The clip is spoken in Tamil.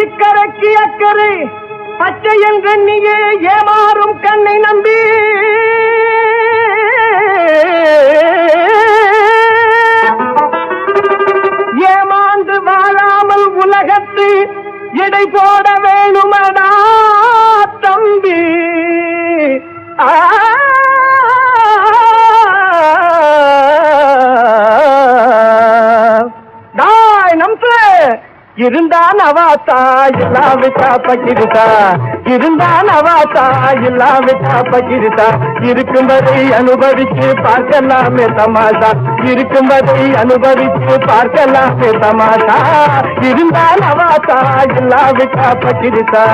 இக்கரைக்கு அக்கறை பச்சை என்ற நீயே ஏமாறும் கண்ணை நம்பி ஏமாந்து வாழாமல் உலகத்து எடை போட வேணுமடா தம்பி. இருந்தான் அவாத்தா இல்லாவிட்டா பகிர்தா, இருந்தான் அவாத்தா இல்லாவிட்டா பகிர்தா. இருக்கும்பதை அனுபவிச்சு பார்க்கலாமே தமாஷா, இருக்கும்பதை அனுபவிச்சு பார்க்கலாமே தமாஷா. இருந்தான் அவாத்தா இல்லாவிட்டா பகிர்தா.